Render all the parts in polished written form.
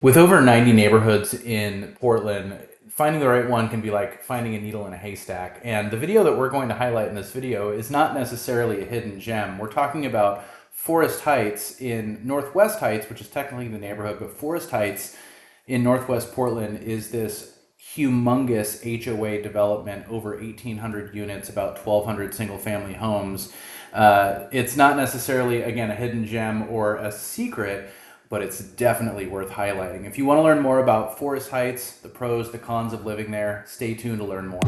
With over 90 neighborhoods in Portland, finding the right one can be like finding a needle in a haystack. And the video that we're going to highlight in this video is not necessarily a hidden gem. We're talking about Forest Heights in Northwest Heights, which is technically the neighborhood, but Forest Heights in Northwest Portland is this humongous HOA development, over 1,800 units, about 1,200 single-family homes. It's not necessarily, again, a hidden gem or a secret, but it's definitely worth highlighting. If you want to learn more about Forest Heights, the pros, the cons of living there, stay tuned to learn more.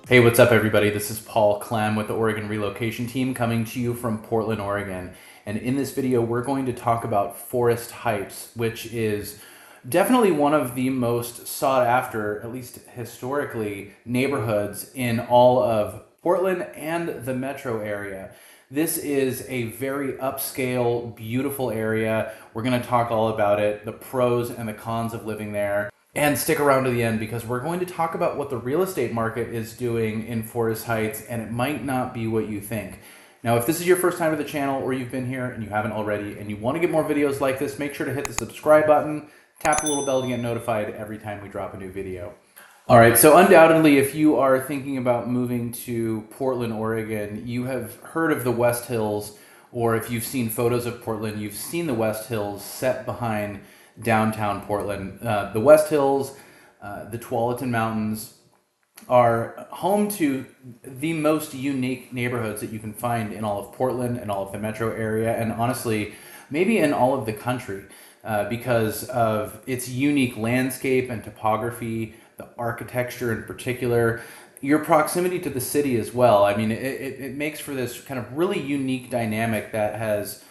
Hey, what's up everybody? This is Paul Clem with the Oregon Relocation Team coming to you from Portland, Oregon. And in this video, we're going to talk about Forest Heights, which is definitely one of the most sought after, at least historically, neighborhoods in all of Portland and the metro area. This is a very upscale, beautiful area. We're going to talk all about it, the pros and the cons of living there. And stick around to the end because we're going to talk about what the real estate market is doing in Forest Heights, and it might not be what you think. Now, if this is your first time to the channel or you've been here and you haven't already and you want to get more videos like this, make sure to hit the subscribe button, tap the little bell to get notified every time we drop a new video. All right, so undoubtedly, if you are thinking about moving to Portland, Oregon, you have heard of the West Hills, or if you've seen photos of Portland, you've seen the West Hills set behind downtown Portland. The West Hills, the Tualatin Mountains, are home to the most unique neighborhoods that you can find in all of Portland and all of the metro area, and honestly, maybe in all of the country, because of its unique landscape and topography, the architecture in particular, your proximity to the city as well. I mean, it makes for this kind of really unique dynamic that has,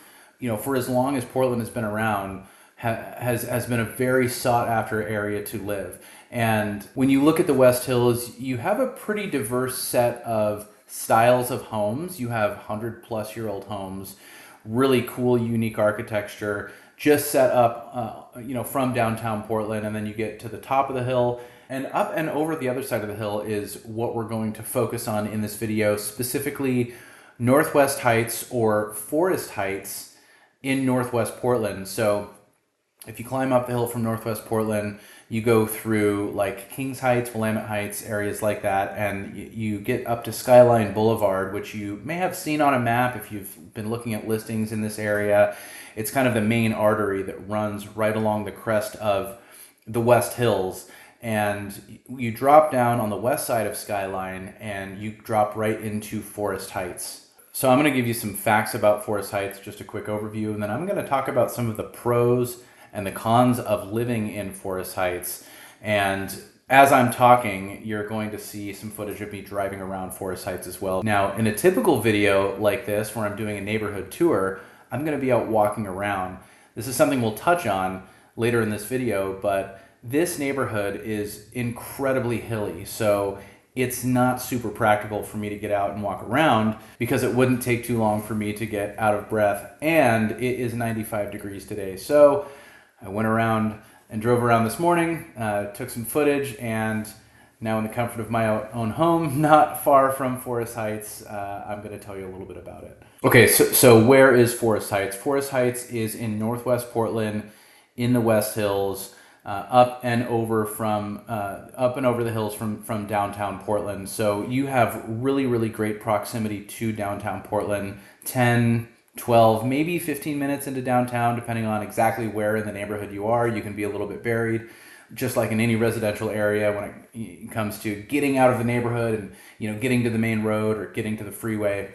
for as long as Portland has been around, has been a very sought after area to live. And when you look at the West Hills, you have a pretty diverse set of styles of homes. You have 100-plus-year-old homes, really cool, unique architecture, just set up, from downtown Portland, and then you get to the top of the hill, and up and over the other side of the hill is what we're going to focus on in this video, specifically Northwest Heights or Forest Heights in Northwest Portland. So if you climb up the hill from Northwest Portland, you go through like Kings Heights, Willamette Heights, areas like that, and you get up to Skyline Boulevard, which you may have seen on a map if you've been looking at listings in this area. It's kind of the main artery that runs right along the crest of the West Hills. And you drop down on the west side of Skyline and you drop right into Forest Heights. So I'm going to give you some facts about Forest Heights, just a quick overview, and then I'm going to talk about some of the pros and the cons of living in Forest Heights. And as I'm talking, you're going to see some footage of me driving around Forest Heights as well. Now, in a typical video like this, where I'm doing a neighborhood tour, I'm going to be out walking around. This is something we'll touch on later in this video, but this neighborhood is incredibly hilly, so it's not super practical for me to get out and walk around because it wouldn't take too long for me to get out of breath, and it is 95 degrees today. So I went around and drove around this morning, took some footage, and now in the comfort of my own home, not far from Forest Heights, I'm going to tell you a little bit about it. Okay, so where is Forest Heights? Forest Heights is in Northwest Portland, in the West Hills, up and over the hills from downtown Portland. So you have really, really great proximity to downtown Portland, 10, 12, maybe 15 minutes into downtown, depending on exactly where in the neighborhood you are. You can be a little bit buried, just like in any residential area when it comes to getting out of the neighborhood and getting to the main road or getting to the freeway.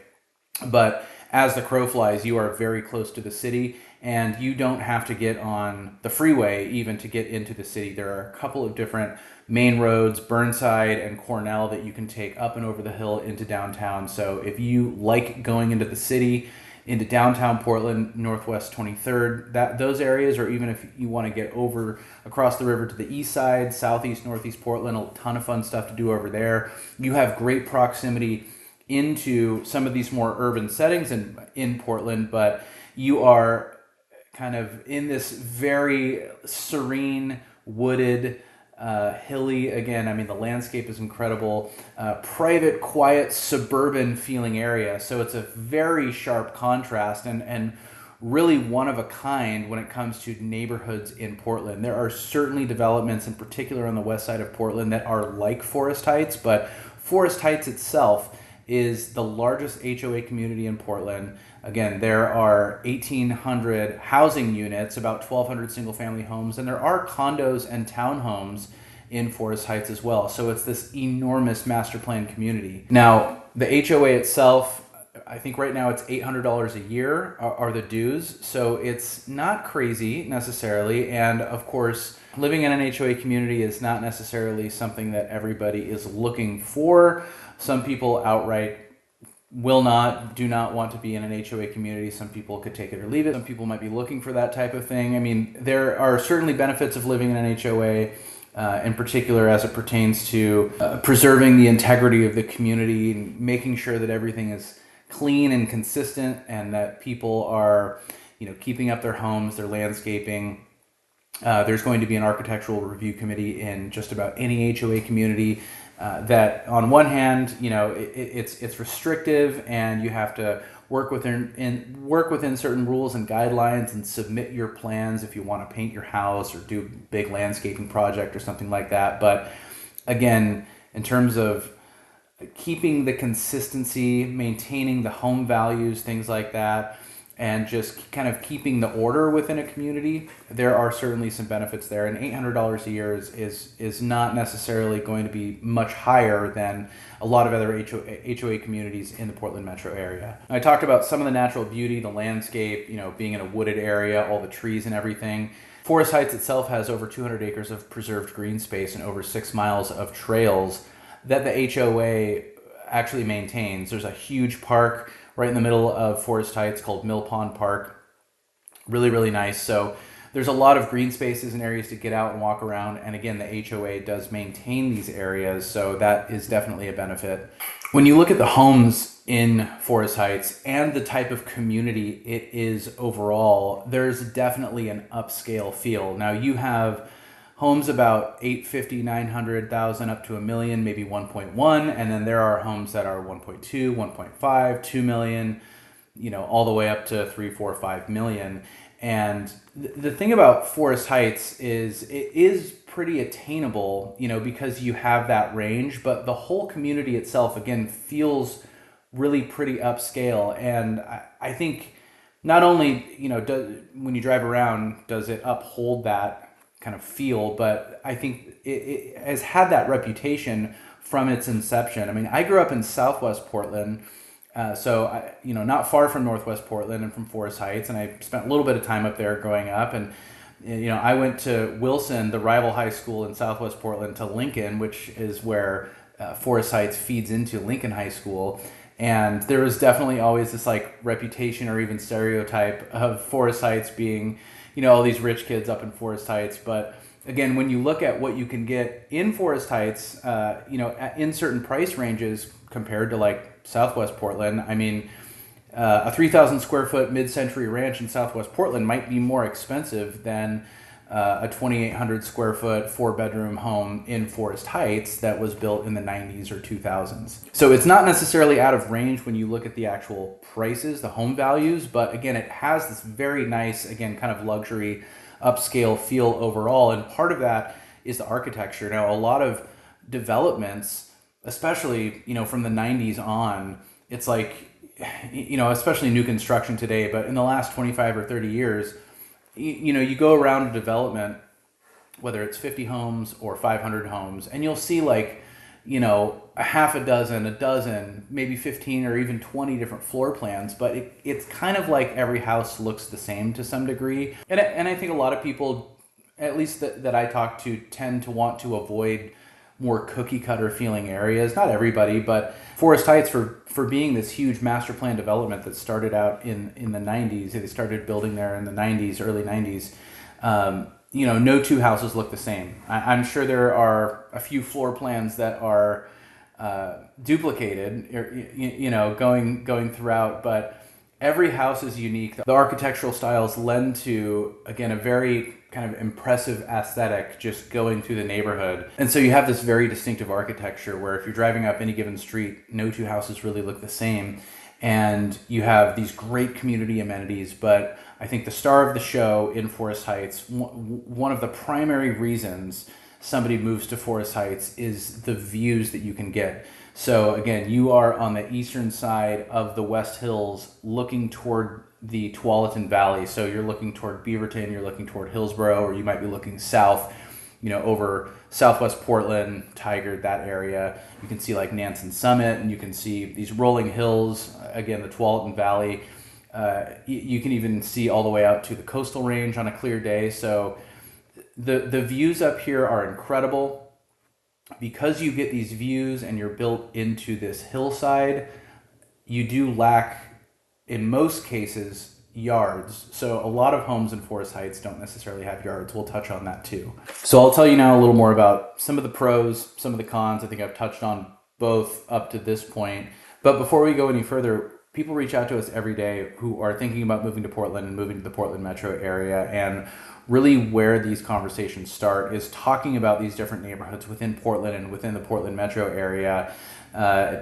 But as the crow flies, you are very close to the city, and you don't have to get on the freeway even to get into the city. There are a couple of different main roads, Burnside and Cornell, that you can take up and over the hill into downtown. So if you like going into the city, into downtown Portland, Northwest 23rd, those areas, or even if you want to get over across the river to the east side, southeast, northeast Portland, a ton of fun stuff to do over there. You have great proximity into some of these more urban settings in Portland, but you are kind of in this very serene, wooded, hilly. Again, I mean, the landscape is incredible. Private, quiet, suburban feeling area. So it's a very sharp contrast and really one of a kind when it comes to neighborhoods in Portland. There are certainly developments, in particular on the west side of Portland, that are like Forest Heights, but Forest Heights itself is the largest HOA community in Portland. Again, there are 1,800 housing units, about 1,200 single-family homes, and there are condos and townhomes in Forest Heights as well. So it's this enormous master plan community. Now, the HOA itself, I think right now it's $800 a year are the dues. So it's not crazy necessarily. And of course, living in an HOA community is not necessarily something that everybody is looking for. Some people outright do not want to be in an HOA community. Some people could take it or leave it. Some people might be looking for that type of thing. I mean, there are certainly benefits of living in an HOA, in particular as it pertains to preserving the integrity of the community and making sure that everything is clean and consistent and that people are, keeping up their homes, their landscaping. There's going to be an architectural review committee in just about any HOA community. That on one hand, it's restrictive and you have to work within certain rules and guidelines and submit your plans if you want to paint your house or do a big landscaping project or something like that. But again, in terms of keeping the consistency, maintaining the home values, things like that, and just kind of keeping the order within a community, there are certainly some benefits there. And $800 a year is not necessarily going to be much higher than a lot of other HOA communities in the Portland metro area. I talked about some of the natural beauty, the landscape, being in a wooded area, all the trees and everything. Forest Heights itself has over 200 acres of preserved green space and over 6 miles of trails that the HOA actually maintains. There's a huge park right in the middle of Forest Heights called Mill Pond Park. Really, really nice. So there's a lot of green spaces and areas to get out and walk around. And again, the HOA does maintain these areas, so that is definitely a benefit. When you look at the homes in Forest Heights and the type of community it is overall, there's definitely an upscale feel. Now you have homes about 850, 900,000 up to $1 million, maybe 1.1, and then there are homes that are 1.2, 1.5, 2 million, all the way up to 3, 4, 5 million. And the thing about Forest Heights is it is pretty attainable, because you have that range, but the whole community itself, again, feels really pretty upscale. And I think not only, when you drive around, does it uphold that kind of feel, but I think it has had that reputation from its inception. I mean, I grew up in Southwest Portland, so not far from Northwest Portland and from Forest Heights, and I spent a little bit of time up there growing up. And I went to Wilson, the rival high school in Southwest Portland, to Lincoln, which is where Forest Heights feeds into Lincoln High School. And there was definitely always this reputation or even stereotype of Forest Heights being all these rich kids up in Forest Heights. But again, when you look at what you can get in Forest Heights, in certain price ranges compared to Southwest Portland, I mean, a 3,000 square foot mid-century ranch in Southwest Portland might be more expensive than a 2,800 square foot 4-bedroom home in Forest Heights that was built in the 90s or 2000s. So it's not necessarily out of range when you look at the actual prices, the home values, but again, it has this very nice, again, kind of luxury upscale feel overall. And part of that is the architecture. Now, a lot of developments, especially, from the 90s on, it's especially new construction today, but in the last 25 or 30 years, you go around a development, whether it's 50 homes or 500 homes, and you'll see a half a dozen, maybe 15 or even 20 different floor plans, but it's kind of like every house looks the same to some degree. And I think a lot of people, at least that I talk to, tend to want to avoid more cookie cutter feeling areas. Not everybody, but Forest Heights, for being this huge master plan development that started out in the 90s, they started building there in the 90s, early 90s, no two houses look the same. I'm sure there are a few floor plans that are duplicated, going throughout, but every house is unique. The architectural styles lend to, again, a very kind of impressive aesthetic just going through the neighborhood. And so you have this very distinctive architecture where if you're driving up any given street, no two houses really look the same. And you have these great community amenities, but I think the star of the show in Forest Heights, one of the primary reasons somebody moves to Forest Heights is the views that you can get. So again, you are on the eastern side of the West Hills looking toward the Tualatin Valley. So you're looking toward Beaverton, you're looking toward Hillsborough, or you might be looking south, over southwest Portland, Tigard, that area. You can see like Nansen Summit, and you can see these rolling hills, again, the Tualatin Valley. You can even see all the way out to the coastal range on a clear day. So the views up here are incredible. Because you get these views and you're built into this hillside, you do lack, in most cases, yards. So a lot of homes in Forest Heights don't necessarily have yards. We'll touch on that too. So I'll tell you now a little more about some of the pros, some of the cons. I think I've touched on both up to this point. But before we go any further, people reach out to us every day who are thinking about moving to Portland and moving to the Portland metro area. And really where these conversations start is talking about these different neighborhoods within Portland and within the Portland metro area,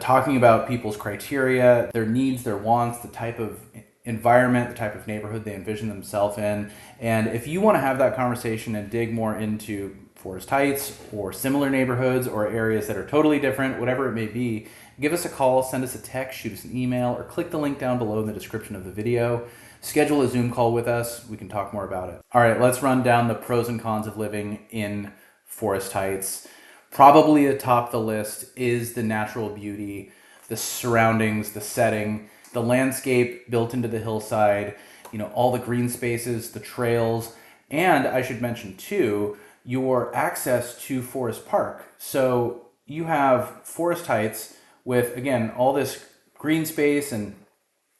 talking about people's criteria, their needs, their wants, the type of environment, the type of neighborhood they envision themselves in. And if you want to have that conversation and dig more into Forest Heights or similar neighborhoods or areas that are totally different, whatever it may be, give us a call, send us a text, shoot us an email, or click the link down below in the description of the video. Schedule a Zoom call with us. We can talk more about it. All right, let's run down the pros and cons of living in Forest Heights. Probably atop the list is the natural beauty, the surroundings, the setting, the landscape built into the hillside, all the green spaces, the trails, and I should mention too, your access to Forest Park. So you have Forest Heights with, again, all this green space and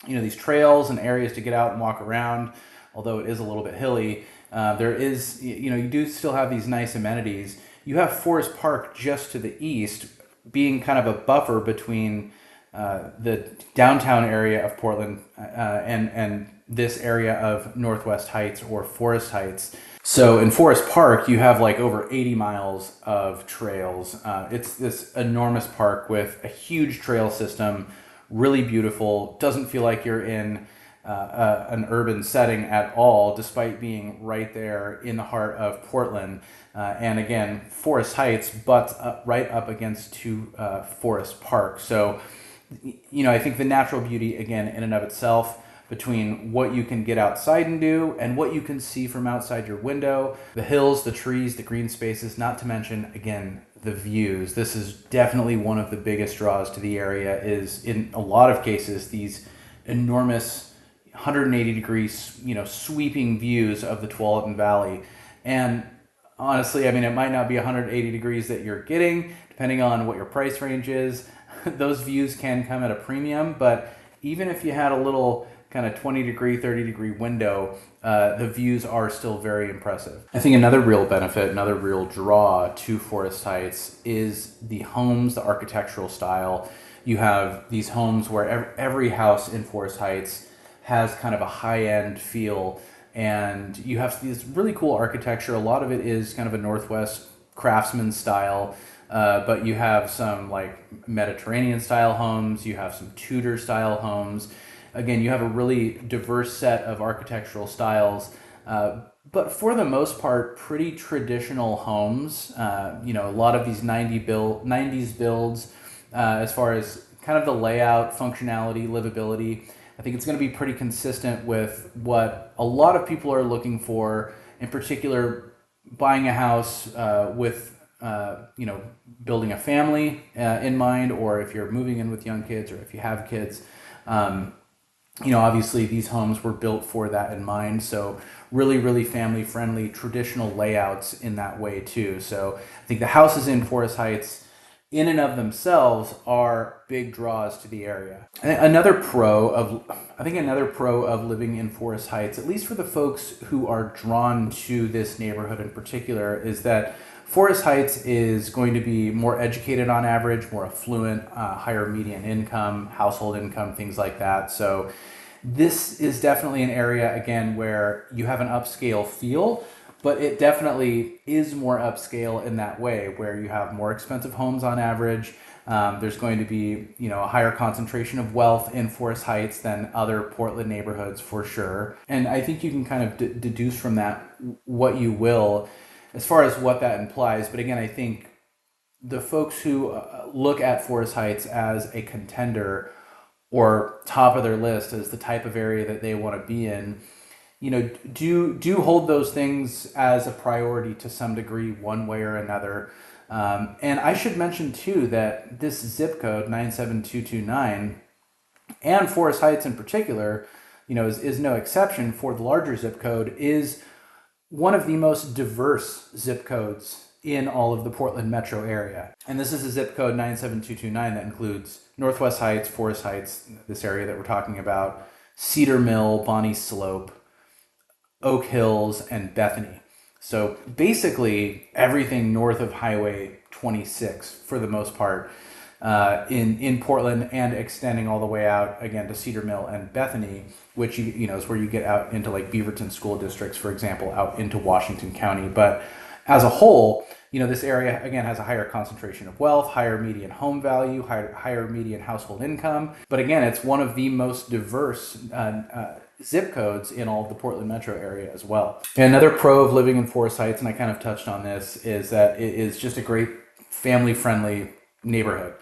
these trails and areas to get out and walk around. Although it is a little bit hilly, there is, you do still have these nice amenities. You have Forest Park just to the east, being kind of a buffer between the downtown area of Portland and this area of Northwest Heights or Forest Heights. So in Forest Park, you have like over 80 miles of trails. It's this enormous park with a huge trail system, really beautiful. Doesn't feel like you're in an urban setting at all, despite being right there in the heart of Portland. And again, Forest Heights butts right up against Forest Park. So, I think the natural beauty, again, in and of itself, between what you can get outside and do and what you can see from outside your window, the hills, the trees, the green spaces, not to mention, again, the views. This is definitely one of the biggest draws to the area, is in a lot of cases, these enormous 180 degrees, sweeping views of the Tualatin Valley. And honestly, it might not be 180 degrees that you're getting, depending on what your price range is. Those views can come at a premium, but even if you had a little kind of 20 degree, 30 degree window, the views are still very impressive. I think another real benefit, another real draw to Forest Heights is the homes, the architectural style. You have these homes where every house in Forest Heights has kind of a high-end feel, and you have this really cool architecture. A lot of it is kind of a Northwest craftsman style, but you have some like Mediterranean style homes, you have some Tudor style homes. Again, you have a really diverse set of architectural styles, but for the most part, pretty traditional homes. A lot of these 90s builds, as far as kind of the layout, functionality, livability. I think it's going to be pretty consistent with what a lot of people are looking for, in particular, buying a house with building a family in mind, or if you're moving in with young kids, or if you have kids. Obviously these homes were built for that in mind. So really, really family friendly, traditional layouts in that way too. So I think the houses in Forest Heights in and of themselves are big draws to the area. And another pro of living in Forest Heights, at least for the folks who are drawn to this neighborhood in particular, is that Forest Heights is going to be more educated on average, more affluent, higher median income, household income, things like that. So this is definitely an area, again, where you have an upscale feel, but it definitely is more upscale in that way, where you have more expensive homes on average. There's going to be, a higher concentration of wealth in Forest Heights than other Portland neighborhoods for sure. And I think you can kind of deduce from that what you will as far as what that implies. But again, I think the folks who look at Forest Heights as a contender or top of their list as the type of area that they want to be in, do hold those things as a priority to some degree, one way or another. And I should mention too that this zip code 97229 and Forest Heights in particular, is no exception for the larger zip code, is one of the most diverse zip codes in all of the Portland metro area. And this is a zip code 97229 that includes Northwest Heights, Forest Heights, this area that we're talking about, Cedar Mill, Bonnie Slope, Oak Hills, and Bethany. So basically everything north of Highway 26 for the most part in Portland, and extending all the way out again to Cedar Mill and Bethany, which is where you get out into like Beaverton school districts, for example, out into Washington County. But as a whole, this area again has a higher concentration of wealth, higher median home value, higher median household income. But again, it's one of the most diverse zip codes in all of the Portland metro area as well. And another pro of living in Forest Heights, and I kind of touched on this, is that it is just a great family-friendly neighborhood.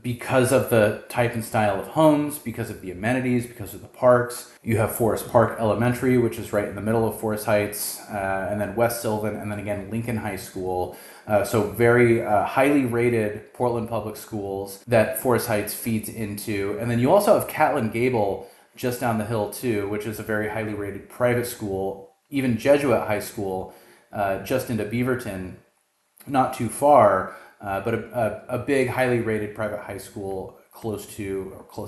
Because of the type and style of homes, because of the amenities, because of the parks. You have Forest Park Elementary, which is right in the middle of Forest Heights, and then West Sylvan, and then again Lincoln High School. So very highly rated Portland public schools that Forest Heights feeds into. And then you also have Catlin Gable just down the hill too, which is a very highly rated private school. Even Jesuit High School just into Beaverton, not too far. But a big, highly rated private high school close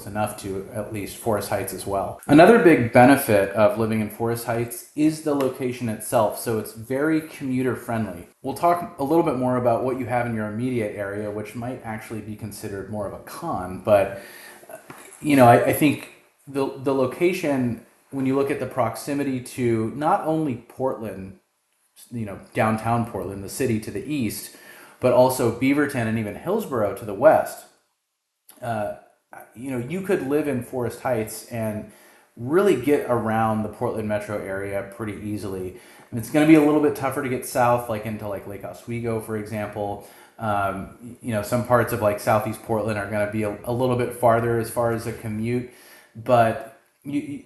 enough to at least Forest Heights as well. Another big benefit of living in Forest Heights is the location itself. So it's very commuter friendly. We'll talk a little bit more about what you have in your immediate area, which might actually be considered more of a con. But, I think the location, when you look at the proximity to not only Portland, downtown Portland, the city to the east, but also Beaverton and even Hillsborough to the west. You could live in Forest Heights and really get around the Portland metro area pretty easily. And it's going to be a little bit tougher to get south, like into like Lake Oswego, for example. Some parts of like southeast Portland are going to be a little bit farther as far as a commute, but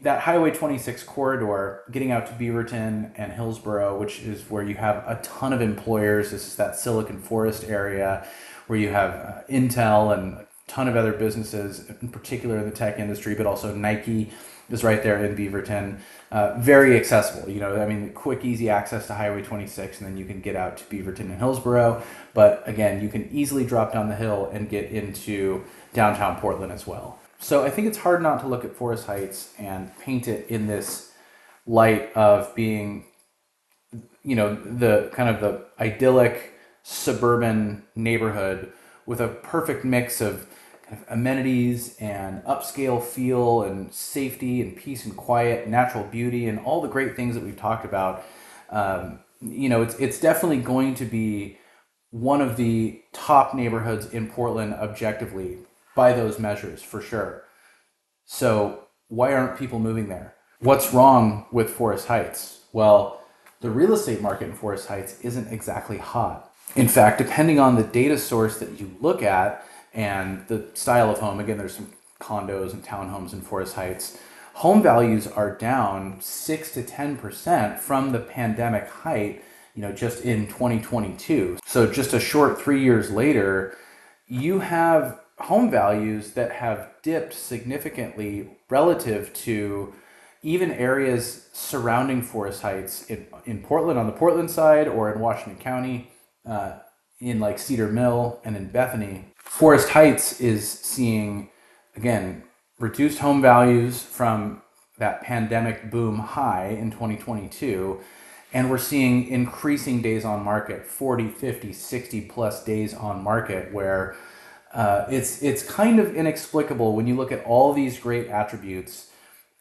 that Highway 26 corridor, getting out to Beaverton and Hillsborough, which is where you have a ton of employers. This is that Silicon Forest area where you have Intel and a ton of other businesses, in particular in the tech industry, but also Nike is right there in Beaverton. Very accessible, quick, easy access to Highway 26, and then you can get out to Beaverton and Hillsborough. But again, you can easily drop down the hill and get into downtown Portland as well. So I think it's hard not to look at Forest Heights and paint it in this light of being, the kind of the idyllic suburban neighborhood with a perfect mix of kind of amenities and upscale feel and safety and peace and quiet, natural beauty, and all the great things that we've talked about. It's definitely going to be one of the top neighborhoods in Portland objectively, by those measures, for sure. So why aren't people moving there? What's wrong with Forest Heights? Well, the real estate market in Forest Heights isn't exactly hot. In fact, depending on the data source that you look at and the style of home, again, there's some condos and townhomes in Forest Heights, home values are down 6 to 10% from the pandemic height, just in 2022. So just a short 3 years later, you have home values that have dipped significantly relative to even areas surrounding Forest Heights in Portland, on the Portland side, or in Washington County, in like Cedar Mill and in Bethany. Forest Heights is seeing, again, reduced home values from that pandemic boom high in 2022. And we're seeing increasing days on market, 40, 50, 60 plus days on market, where it's kind of inexplicable when you look at all these great attributes,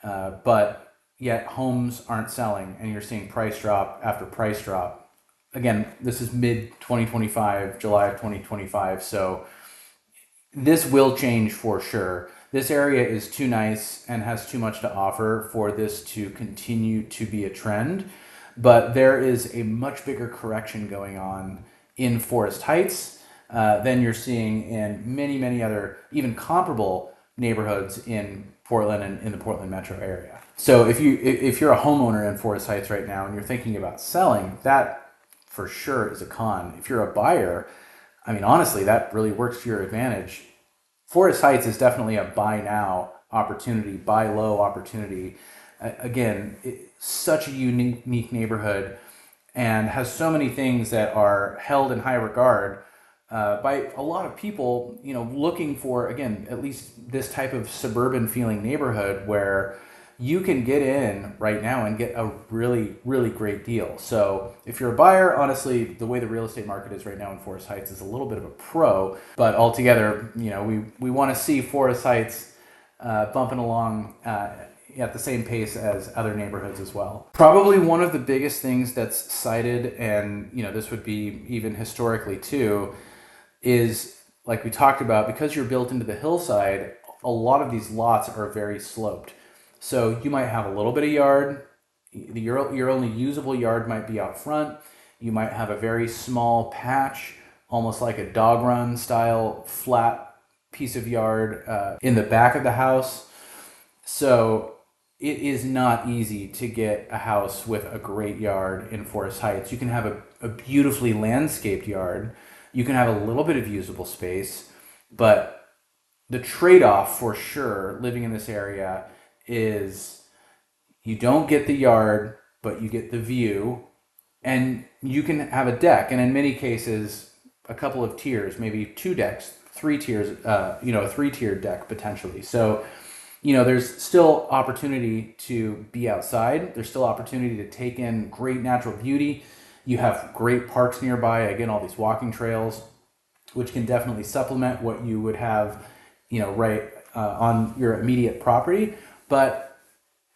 but yet homes aren't selling, and you're seeing price drop after price drop. Again, this is mid 2025, July of 2025, so this will change for sure. This area is too nice and has too much to offer for this to continue to be a trend. But there is a much bigger correction going on in Forest Heights than you're seeing in many, many other, even comparable neighborhoods in Portland and in the Portland metro area. So if you're a homeowner in Forest Heights right now and you're thinking about selling, that for sure is a con. If you're a buyer, I mean, honestly, that really works to your advantage. Forest Heights is definitely a buy now opportunity, buy low opportunity. Again, such a unique neighborhood and has so many things that are held in high regard by a lot of people, looking for, again, at least this type of suburban feeling neighborhood where you can get in right now and get a really, really great deal. So if you're a buyer, honestly, the way the real estate market is right now in Forest Heights is a little bit of a pro, but altogether, we want to see Forest Heights bumping along at the same pace as other neighborhoods as well. Probably one of the biggest things that's cited, and this would be even historically too, is like we talked about, because you're built into the hillside, a lot of these lots are very sloped. So you might have a little bit of yard, your only usable yard might be out front. You might have a very small patch, almost like a dog run style flat piece of yard in the back of the house. So it is not easy to get a house with a great yard in Forest Heights. You can have a beautifully landscaped yard. You can have a little bit of usable space, but the trade-off for sure living in this area is you don't get the yard, but you get the view, and you can have a deck, and in many cases, a couple of tiers, maybe 2 decks, 3 tiers, a 3-tiered deck potentially. So, there's still opportunity to be outside. There's still opportunity to take in great natural beauty. You have great parks nearby. Again, all these walking trails, which can definitely supplement what you would have, right on your immediate property. But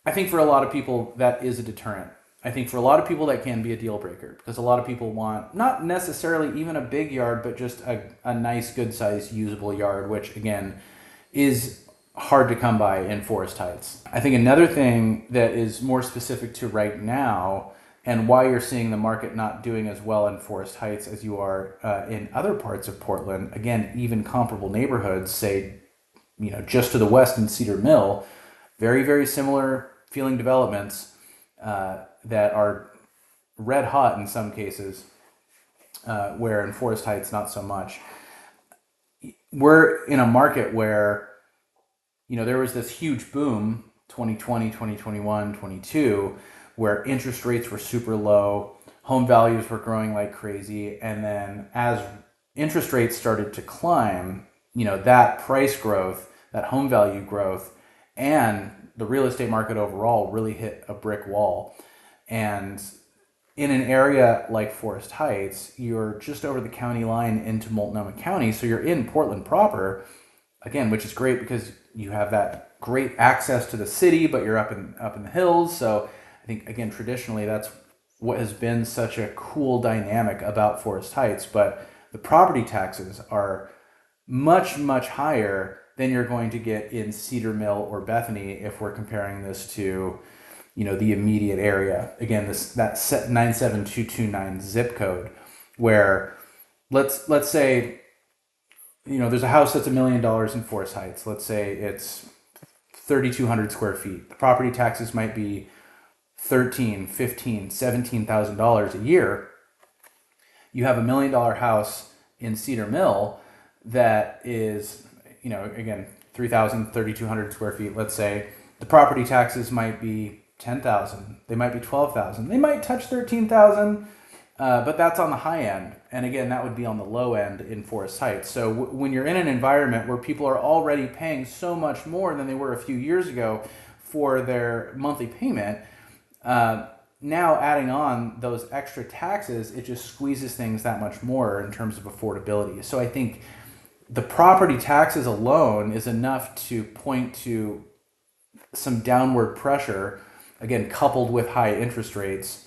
I think for a lot of people, that is a deterrent. I think for a lot of people, that can be a deal breaker, because a lot of people want not necessarily even a big yard, but just a nice, good sized, usable yard, which again is hard to come by in Forest Heights. I think another thing that is more specific to right now and why you're seeing the market not doing as well in Forest Heights as you are in other parts of Portland, again, even comparable neighborhoods, say, just to the west in Cedar Mill, very, very similar feeling developments that are red hot in some cases, where in Forest Heights, not so much. We're in a market where, there was this huge boom, 2020, 2021, 22, where interest rates were super low, home values were growing like crazy, and then as interest rates started to climb, that price growth, that home value growth, and the real estate market overall really hit a brick wall. And in an area like Forest Heights, you're just over the county line into Multnomah County, so you're in Portland proper, again, which is great because you have that great access to the city, but you're up in the hills. So I think, again, traditionally, that's what has been such a cool dynamic about Forest Heights. But the property taxes are much, much higher than you're going to get in Cedar Mill or Bethany if we're comparing this to, the immediate area. Again, that 97229 zip code, where let's say, there's a house that's $1 million in Forest Heights. Let's say it's 3,200 square feet. The property taxes might be $13,000, $15,000, $17,000 a year. You have $1 million house in Cedar Mill that is, again, 3,000, 3,200 square feet. Let's say the property taxes might be $10,000. They might be $12,000. They might touch $13,000. But that's on the high end. And again, that would be on the low end in Forest Heights. So when you're in an environment where people are already paying so much more than they were a few years ago for their monthly payment, now adding on those extra taxes, it just squeezes things that much more in terms of affordability. So I think the property taxes alone is enough to point to some downward pressure again, coupled with high interest rates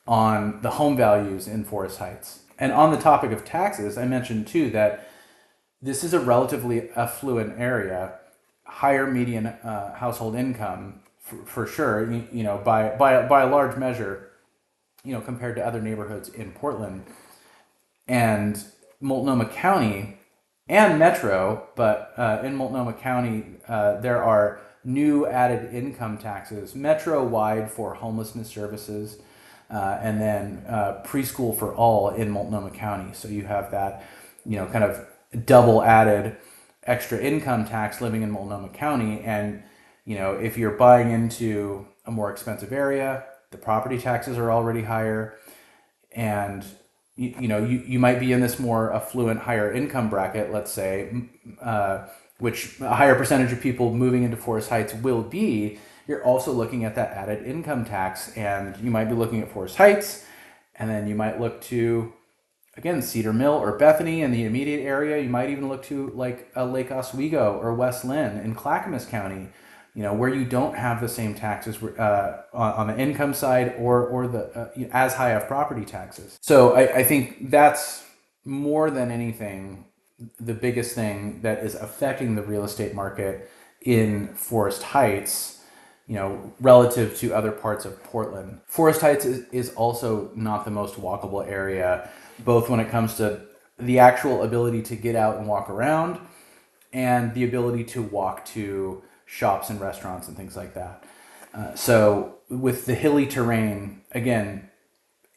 on the home values in Forest Heights. And on the topic of taxes, I mentioned too that this is a relatively affluent area, higher median household income for sure, by a large measure, compared to other neighborhoods in Portland. And Multnomah County and Metro, but in Multnomah County, there are new added income taxes, Metro-wide for homelessness services, and then preschool for all in Multnomah County. So you have that, kind of double added extra income tax living in Multnomah County. And, if you're buying into a more expensive area, the property taxes are already higher. And, you might be in this more affluent, higher income bracket, let's say, which a higher percentage of people moving into Forest Heights will be. You're also looking at that added income tax, and you might be looking at Forest Heights, and then you might look to, again, Cedar Mill or Bethany in the immediate area. You might even look to like a Lake Oswego or West Lynn in Clackamas County, where you don't have the same taxes on the income side or the as high of property taxes. So I think that's more than anything the biggest thing that is affecting the real estate market in Forest Heights, relative to other parts of Portland. Forest Heights is also not the most walkable area, both when it comes to the actual ability to get out and walk around and the ability to walk to shops and restaurants and things like that. So with the hilly terrain, again,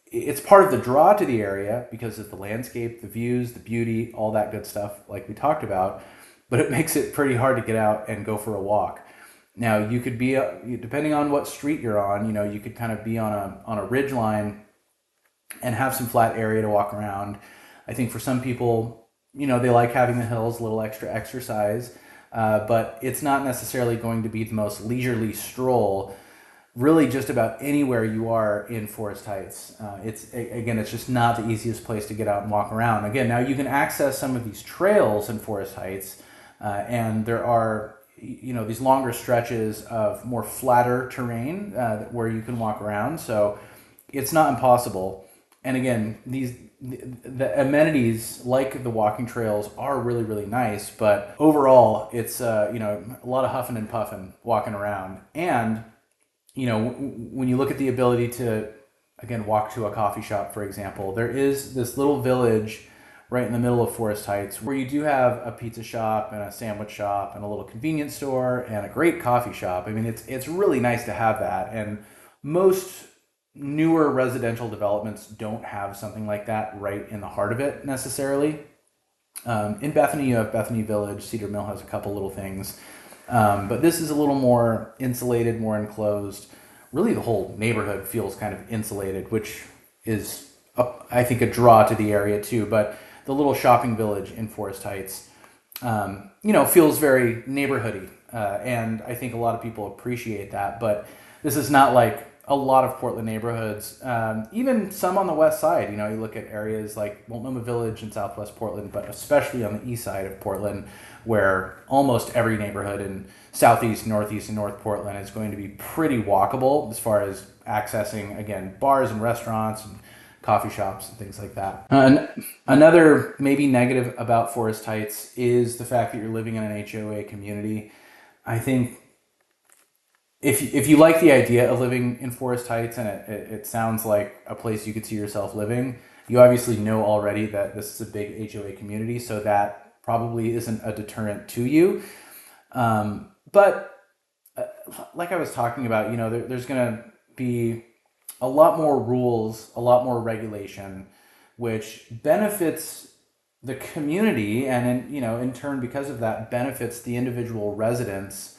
it's part of the draw to the area because of the landscape, the views, the beauty, all that good stuff like we talked about, but it makes it pretty hard to get out and go for a walk. Now, you could be, depending on what street you're on, you could kind of be on a ridge line and have some flat area to walk around. I think for some people, they like having the hills, a little extra exercise, but it's not necessarily going to be the most leisurely stroll really just about anywhere you are in Forest Heights. It's just not the easiest place to get out and walk around. Again, now you can access some of these trails in Forest Heights, and there are these longer stretches of more flatter terrain where you can walk around. So it's not impossible. And again, the amenities like the walking trails are really, really nice, but overall it's a lot of huffing and puffing walking around. And when you look at the ability to, again, walk to a coffee shop, for example, there is this little village right in the middle of Forest Heights where you do have a pizza shop and a sandwich shop and a little convenience store and a great coffee shop. I mean, it's really nice to have that. And most newer residential developments don't have something like that right in the heart of it necessarily. In Bethany, you have Bethany Village. Cedar Mill has a couple little things. But this is a little more insulated, more enclosed. Really, the whole neighborhood feels kind of insulated, which is, I think, a draw to the area too. But the little shopping village in Forest Heights, feels very neighborhoody. And I think a lot of people appreciate that. But this is not like a lot of Portland neighborhoods, even some on the west side. You look at areas like Multnomah Village in southwest Portland, but especially on the east side of Portland, where almost every neighborhood in southeast, northeast, and north Portland is going to be pretty walkable as far as accessing, again, bars and restaurants and coffee shops and things like that. Another maybe negative about Forest Heights is the fact that you're living in an HOA community. I think if you like the idea of living in Forest Heights and it sounds like a place you could see yourself living, you obviously know already that this is a big HOA community, so that probably isn't a deterrent to you. But like I was talking about, there's going to be a lot more rules, a lot more regulation, which benefits the community, and in turn, because of that, benefits the individual residents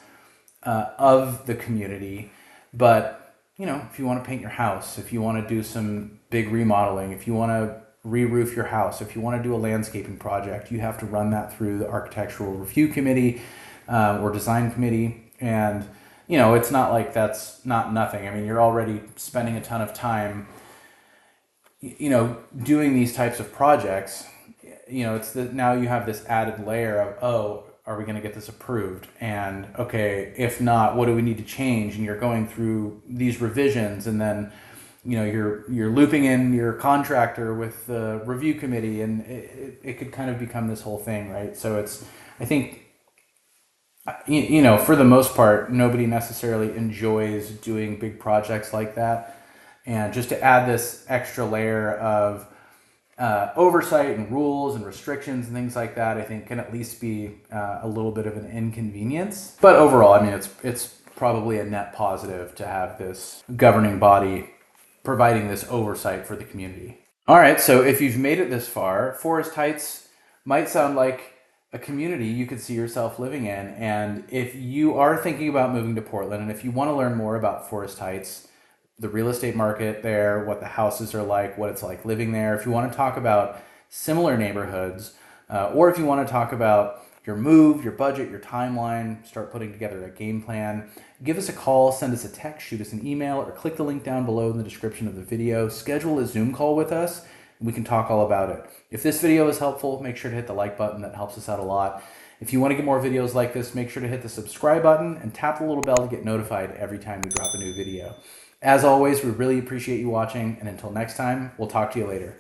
of the community. But if you want to paint your house, if you want to do some big remodeling, if you want to re-roof your house, if you want to do a landscaping project, you have to run that through the architectural review committee or design committee. And it's not like that's not nothing. I mean, you're already spending a ton of time doing these types of projects. Now you have this added layer of, are we going to get this approved? And okay, if not, what do we need to change? And you're going through these revisions, and then you're looping in your contractor with the review committee, and it could kind of become this whole thing, right? So I think, for the most part, nobody necessarily enjoys doing big projects like that. And just to add this extra layer of oversight and rules and restrictions and things like that, I think can at least be a little bit of an inconvenience. But overall, I mean, it's probably a net positive to have this governing body providing this oversight for the community. All right, so if you've made it this far, Forest Heights might sound like a community you could see yourself living in. And if you are thinking about moving to Portland, and if you want to learn more about Forest Heights, the real estate market there, what the houses are like, what it's like living there, if you want to talk about similar neighborhoods, or if you want to talk about your move, your budget, your timeline, start putting together a game plan, give us a call, send us a text, shoot us an email, or click the link down below in the description of the video. Schedule a Zoom call with us, and we can talk all about it. If this video is helpful, make sure to hit the like button. That helps us out a lot. If you want to get more videos like this, make sure to hit the subscribe button and tap the little bell to get notified every time we drop a new video. As always, we really appreciate you watching, and until next time, we'll talk to you later.